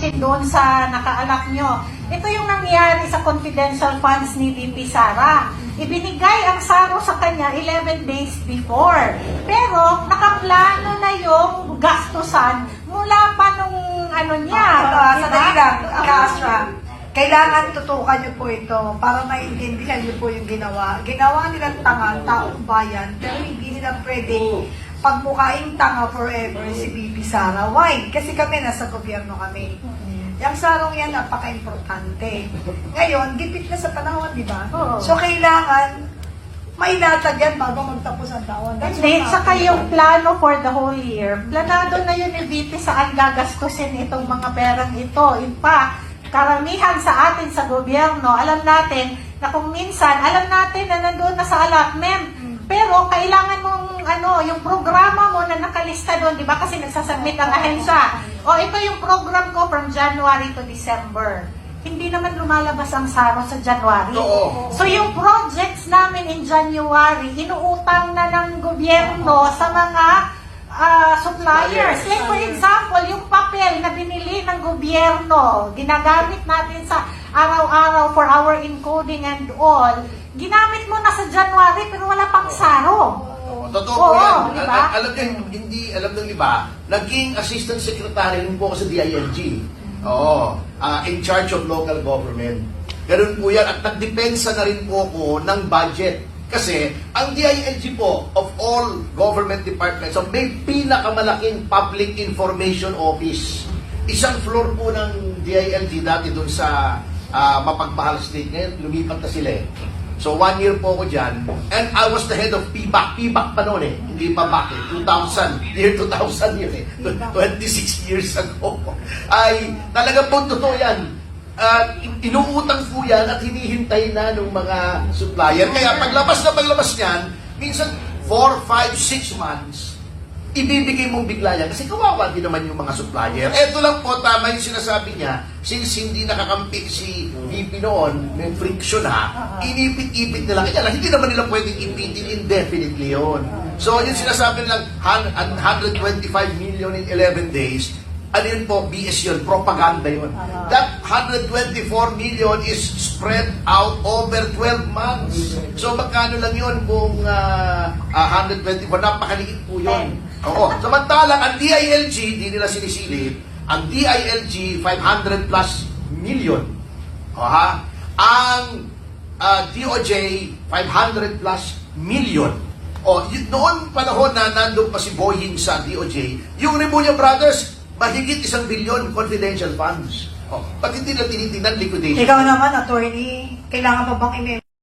napansin doon sa nakaalak nyo. Ito yung nangyari sa confidential funds ni VP Sara. Ibinigay ang SARO sa kanya 11 days before. Pero nakaplano na yung gastusan mula pa nung ano niya. Sandali lang, Kasra. Kailangan tutukan niyo po ito para maintindihan niyo po yung ginawa. Ginawa nilang tanga ang taong bayan, pero hindi nila pwedeng pagmukaing tanga forever si VP Sara. Why? Kasi kami nasa gobyerno kami. Yung sarong yan, napaka-importante. Ngayon, gipit na sa panahon, di ba? Oo. So, kailangan mailatag yan bago magtapos ang taon. That's Hindi, what saka happened. yung plano for the whole year, planado na yun ni VP saan gagastusin itong mga perang ito. In fact, karamihan sa atin sa gobyerno, alam natin na kung minsan, alam natin na nandun na sa allotment, pero kailangan mong yung programa mo na nakalista doon, di ba? Kasi nagsasubmit ang ahensya. O ito yung program ko from January to December. Hindi naman lumalabas ang SARO sa January. Oo. So yung projects namin in January, inuutang na ng gobyerno sa mga suppliers. Like for example, yung papel na binili ng gobyerno, ginagamit natin sa araw-araw for our encoding and all, ginamit mo na sa January pero wala pang SARO. Totoo Oo, po yan. di ba? Alam nyo, hindi alam ng iba, naging assistant secretary rin po ako sa DILG. Oo. In charge of local government. Ganun po yan. At nagdepensa na rin po ako ng budget. Kasi, ang DILG po, of all government departments, so may pinakamalaking public information office. Isang floor po ng DILG dati doon sa Mapagmahal Street. Ngayon, lumipat na sila eh. So, 1 year po ako dyan. And I was the head of PBAC. PBAC pa noon eh. Hindi pa back eh. 2000. Year 2000 yun eh. 26 years ago. Ay, talaga po totoo yan. Inuutang po yan at hinihintay na ng mga supplier. Kaya paglabas niyan, minsan 4, 5, 6 months, ibibigay mong bigla yan. Kasi kawawa din naman yung mga supplier. Eto lang po, tama yung sinasabi niya, since hindi nakakampi si VP noon, may friction ha, inipit-ipit nila. Kaya lang, hindi naman nila pwedeng ipitin indefinitely yun. So, yung sinasabi nilang 125 million in 11 days, ano yun po, BS yun, propaganda yun. That 124 million is spread out over 12 months. So, magkano lang yun kung 124, napakaliit po yun. Oo. Samantalang, ang DILG, di nila sinisilip, ang DILG, 500 plus million. Oha. Ang DOJ, 500 plus million. O, noon panahon na nandun pa si Boying sa DOJ, yung Remulla Brothers, mahigit 1 billion confidential funds. Oh, pag hindi na tinitingnan liquidation. Ikaw naman, attorney, kailangan pa bang